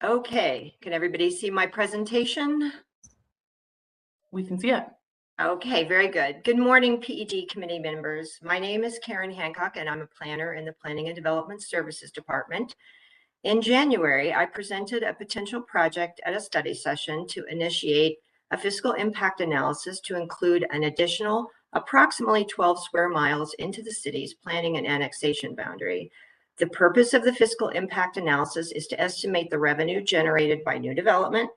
Okay, can everybody see my presentation? We can see it. Okay, very good. Good morning, PED committee members. My name is Karen Hancock, and I'm a planner in the Planning and Development Services Department. In January, I presented a potential project at a study session to initiate a fiscal impact analysis to include an additional approximately 12 square miles into the city's planning and annexation boundary. The purpose of the fiscal impact analysis is to estimate the revenue generated by new development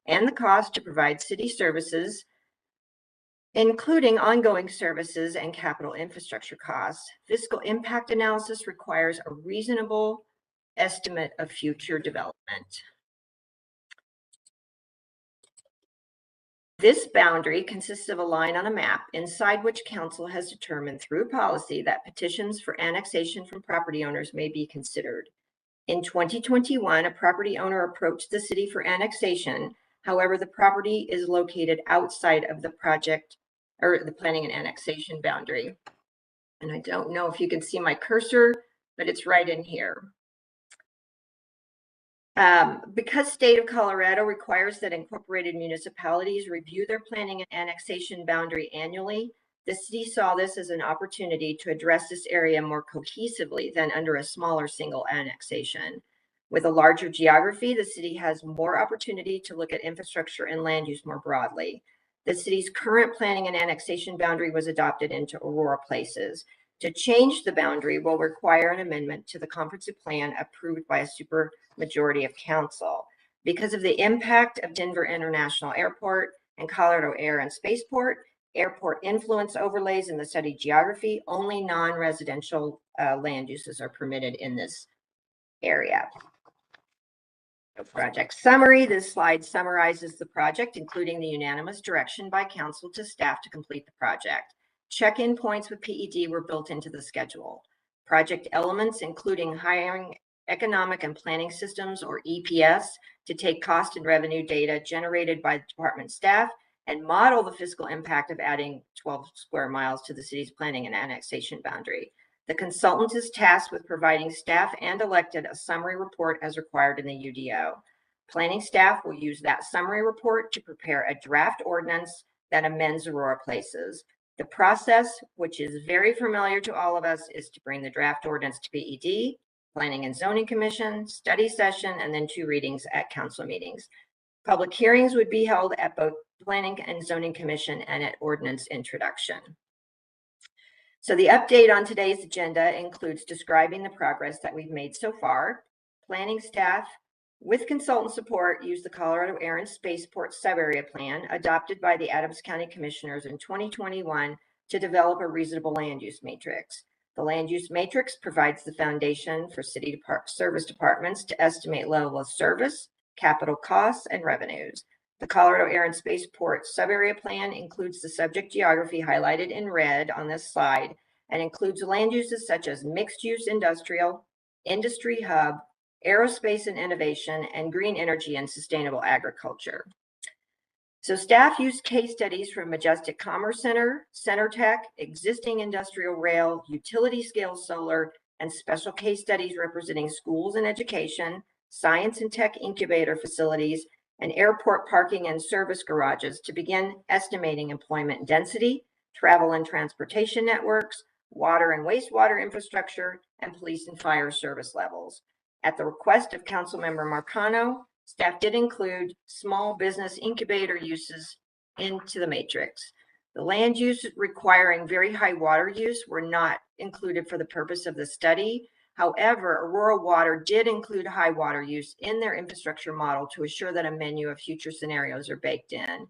and the cost to provide city services, including ongoing services and capital infrastructure costs. Fiscal impact analysis requires a reasonable estimate of future development. This boundary consists of a line on a map inside which council has determined through policy that petitions for annexation from property owners may be considered. In 2021, a property owner approached the city for annexation. However, the property is located outside of the project or the planning and annexation boundary. And I don't know if you can see my cursor, but it's right in here. Because state of Colorado requires that incorporated municipalities review their planning and annexation boundary annually, the city saw this as an opportunity to address this area more cohesively than under a smaller single annexation. With a larger geography, the city has more opportunity to look at infrastructure and land use more broadly. The city's current planning and annexation boundary was adopted into Aurora Places. To change the boundary will require an amendment to the comprehensive plan approved by a supermajority of council. Because of the impact of Denver International Airport and Colorado Air and Spaceport, airport influence overlays in the study geography, only non-residential land uses are permitted in this area. Project summary. This slide summarizes the project, including the unanimous direction by council to staff to complete the project. Check-in points with PED were built into the schedule. Project elements, including hiring economic and planning systems, or EPS, to take cost and revenue data generated by the department staff and model the fiscal impact of adding 12 square miles to the city's planning and annexation boundary. The consultant is tasked with providing staff and elected a summary report as required in the UDO. Planning staff will use that summary report to prepare a draft ordinance that amends Aurora Places. The process, which is very familiar to all of us, is to bring the draft ordinance to PED, Planning and Zoning Commission, study session, and then 2 readings at council meetings. Public hearings would be held at both Planning and Zoning Commission and at ordinance introduction. So the update on today's agenda includes describing the progress that we've made so far. Planning staff, with consultant support, used the Colorado Air and Spaceport Sub-Area Plan adopted by the Adams County Commissioners in 2021 to develop a reasonable land use matrix. The land use matrix provides the foundation for city service departments to estimate level of service, capital costs, and revenues. The Colorado Air and Spaceport Sub-Area Plan includes the subject geography highlighted in red on this slide and includes land uses such as mixed-use industrial, industry hub, aerospace and innovation, and green energy and sustainable agriculture. So staff used case studies from Majestic Commerce Center, CenterTech, existing industrial rail, utility scale solar, and special case studies representing schools and education, science and tech incubator facilities, and airport parking and service garages to begin estimating employment density, travel and transportation networks, water and wastewater infrastructure, and police and fire service levels. At the request of Councilmember Marcano, staff did include small business incubator uses into the matrix. The land use requiring very high water use were not included for the purpose of the study. However, Aurora Water did include high water use in their infrastructure model to assure that a menu of future scenarios are baked in.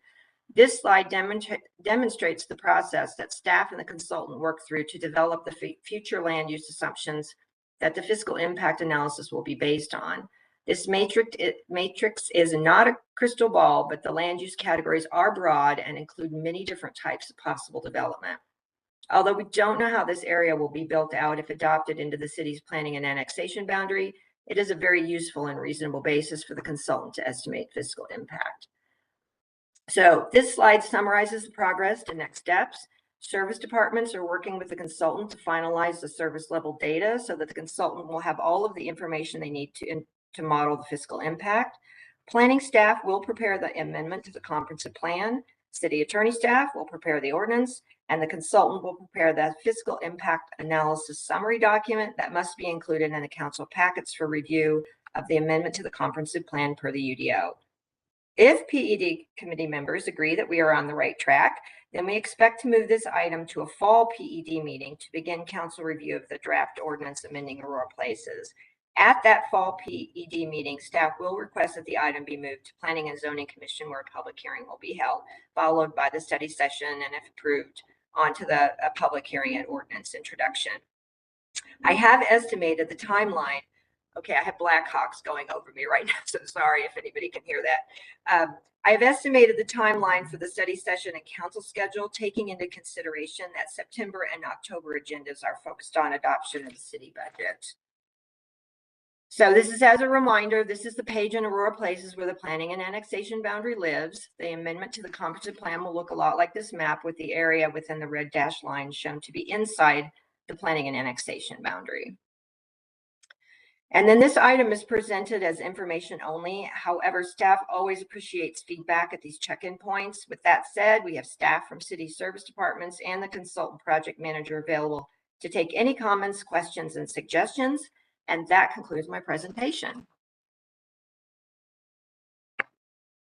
This slide demonstrates the process that staff and the consultant worked through to develop the future land use assumptions that the fiscal impact analysis will be based on. This matrix is not a crystal ball, but the land use categories are broad and include many different types of possible development. Although we don't know how this area will be built out if adopted into the city's planning and annexation boundary, it is a very useful and reasonable basis for the consultant to estimate fiscal impact. So this slide summarizes the progress to next steps. Service departments are working with the consultant to finalize the service level data so that the consultant will have all of the information they need to to model the fiscal impact. Planning staff will prepare the amendment to the comprehensive plan. City attorney staff will prepare the ordinance, and the consultant will prepare the fiscal impact analysis summary document that must be included in the council packets for review of the amendment to the comprehensive plan per the UDO. If PED committee members agree that we are on the right track, then we expect to move this item to a fall PED meeting to begin council review of the draft ordinance amending Aurora Places. At that fall PED meeting, staff will request that the item be moved to Planning and Zoning Commission, where a public hearing will be held, followed by the study session, and if approved, onto the public hearing and ordinance introduction. I have estimated the timeline. Okay, I have Blackhawks going over me right now, so sorry if anybody can hear that. I have estimated the timeline for the study session and council schedule, taking into consideration that September and October agendas are focused on adoption of the city budget. So this is as a reminder, this is the page in Aurora Places where the planning and annexation boundary lives. The amendment to the comprehensive plan will look a lot like this map, with the area within the red dashed line shown to be inside the planning and annexation boundary. And then this item is presented as information only. However, staff always appreciates feedback at these check-in points. With that said, we have staff from city service departments and the consultant project manager available to take any comments, questions, and suggestions. And that concludes my presentation.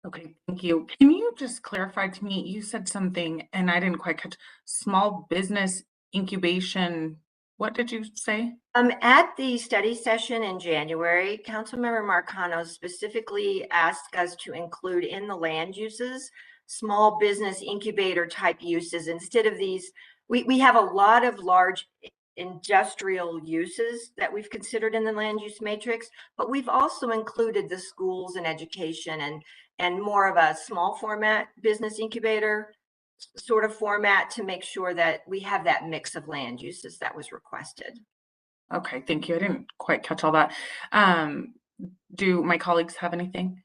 Okay, thank you. Can you just clarify to me, you said something and I didn't quite catch, small business incubation. What did you say? At the study session in January, Councilmember Marcano specifically asked us to include in the land uses small business incubator type uses instead of these. We have a lot of large industrial uses that we've considered in the land use matrix, but we've also included the schools and education and more of a small format business incubator sort of format to make sure that we have that mix of land uses that was requested. Okay, thank you. I didn't quite catch all that. Do my colleagues have anything?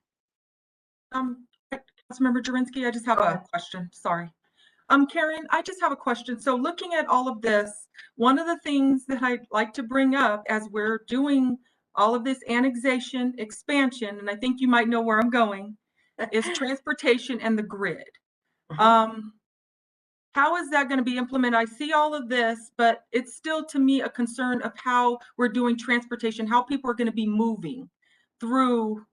Councilmember Jurinsky, I just have a question. Sorry. Karen, I just have a question. So looking at all of this, one of the things that I'd like to bring up as we're doing all of this annexation expansion, and I think you might know where I'm going, is transportation and the grid. How is that going to be implemented? I see all of this, but it's still to me a concern of how we're doing transportation, how people are going to be moving through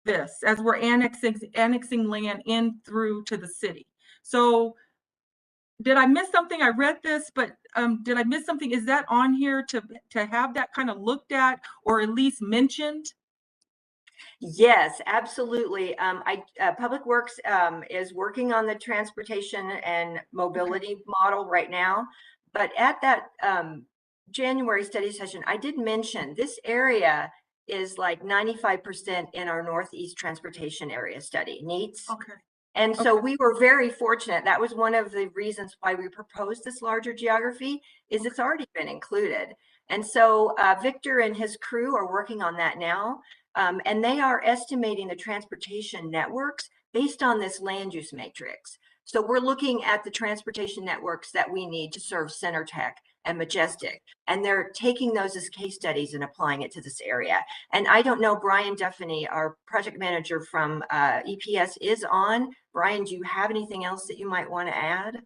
this as we're annexing land in through to the city. So did I miss something? I read this, but did I miss something? Is that on here to have that kind of looked at or at least mentioned? Yes, absolutely. Public Works is working on the transportation and mobility model right now. But at that January study session, I did mention this area is like 95% in our Northeast transportation area study, NEATS. Okay. And so we were very fortunate. That was one of the reasons why we proposed this larger geography, is it's already been included. And so Victor and his crew are working on that now. And they are estimating the transportation networks based on this land use matrix. So we're looking at the transportation networks that we need to serve Center Tech and Majestic. And they're taking those as case studies and applying it to this area. And I don't know, Brian Duffany, our project manager from EPS is on. Brian, do you have anything else that you might want to add?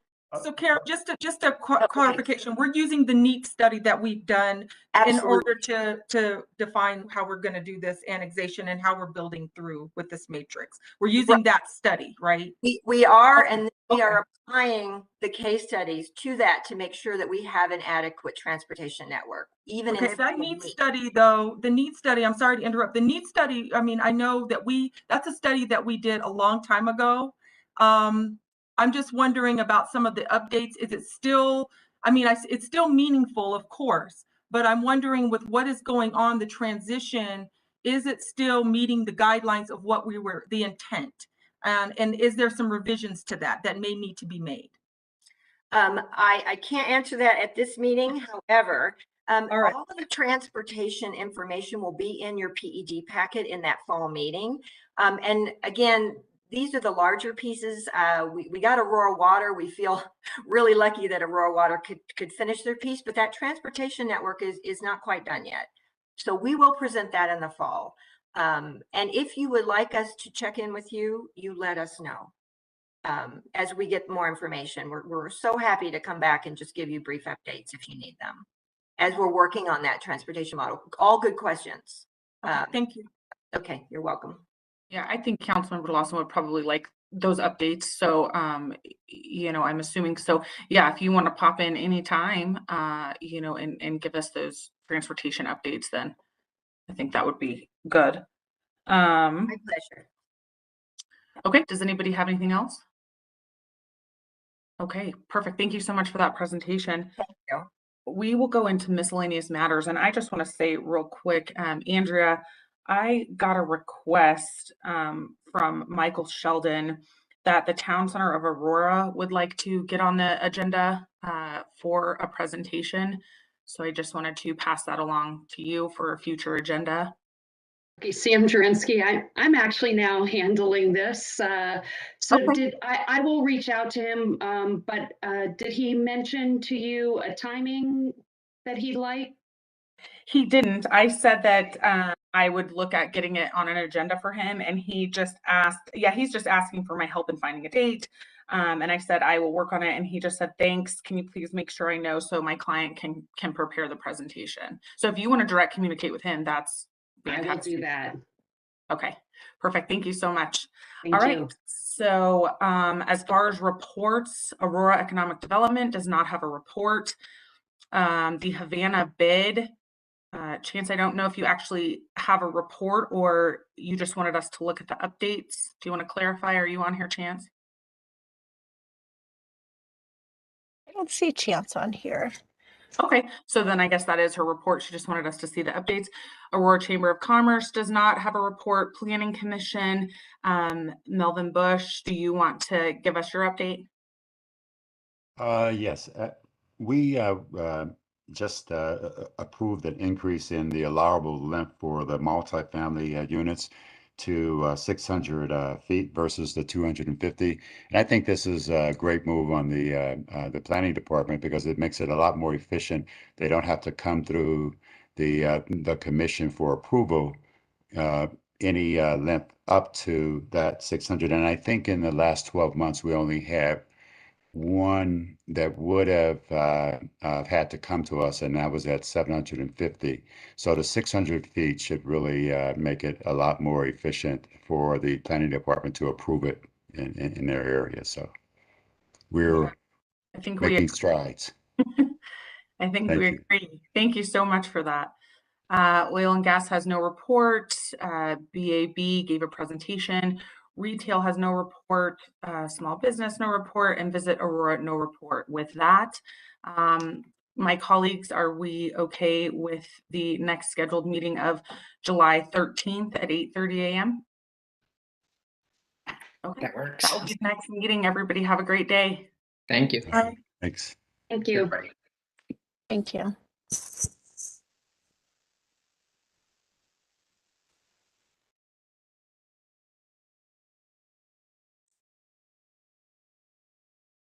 So Karen, just a clarification, we're using the NEAT study that we've done in order to define how we're going to do this annexation and how we're building through with this matrix. We're using that study, right? We are, and we are applying the case studies to that to make sure that we have an adequate transportation network. Even in that NEAT study, though, the NEAT study, I'm sorry to interrupt, the NEAT study, I mean, I know that that's a study that we did a long time ago. I'm just wondering about some of the updates. Is it still, I mean, it's still meaningful, of course, but I'm wondering with what is going on, the transition, is it still meeting the guidelines of what the intent? And is there some revisions to that may need to be made? I can't answer that at this meeting. However, right. all of the transportation information will be in your PED packet in that fall meeting. And again, these are the larger pieces. We got Aurora Water. We feel really lucky that Aurora Water could finish their piece, but that transportation network is not quite done yet. So we will present that in the fall. And if you would like us to check in with you, you let us know. As we get more information, we're so happy to come back and just give you brief updates if you need them. As we're working on that transportation model, all good questions. Thank you. Okay, you're welcome. Yeah, I think Councilmember Lawson would probably like those updates. So, you know, I'm assuming so. Yeah, if you want to pop in anytime, you know, and give us those transportation updates, then I think that would be good. My pleasure. Okay, does anybody have anything else? Okay, perfect. Thank you so much for that presentation. Thank you. We will go into miscellaneous matters. And I just want to say real quick, Andrea, I got a request from Michael Sheldon that the Town Center of Aurora would like to get on the agenda for a presentation. So I just wanted to pass that along to you for a future agenda. Okay, Sam Jurinsky, I'm actually now handling this. So Okay. I will reach out to him, but did he mention to you a timing that he'd like? He didn't. I said that I would look at getting it on an agenda for him, and he just asked, yeah, he's just asking for my help in finding a date. And I said, I will work on it. And he just said, thanks. Can you please make sure I know so my client can prepare the presentation? So if you want to direct communicate with him, that's fantastic. I will do that. Okay, perfect. Thank you so much. Thank All right. you. So as far as reports, Aurora Economic Development does not have a report. The Havana bid, Chance, I don't know if you actually have a report or you just wanted us to look at the updates. Do you want to clarify? Are you on here, Chance? I don't see Chance on here. Okay, so then I guess that is her report. She just wanted us to see the updates. Aurora Chamber of Commerce does not have a report. Planning Commission, Melvin Bush, do you want to give us your update? Yes, we just approved an increase in the allowable length for the multifamily units to 600 feet versus the 250. And I think this is a great move on the planning department because it makes it a lot more efficient. They don't have to come through the commission for approval any length up to that 600. And I think in the last 12 months, we only have one that would have had to come to us, and that was at 750. So the 600 feet should really make it a lot more efficient for the planning department to approve it in their area. So we're I think making strides. I think Thank we you. agree. Thank you so much for that. Oil and gas has no report. BAB gave a presentation. Retail has no report. Small business, no report. And Visit Aurora, no report. With that, my colleagues, are we okay with the next scheduled meeting of July 13th at 8:30 a.m.? Okay, That works. that will be the next meeting. Everybody have a great day. Thank you. Thanks. Thank you. Everybody. Thank you.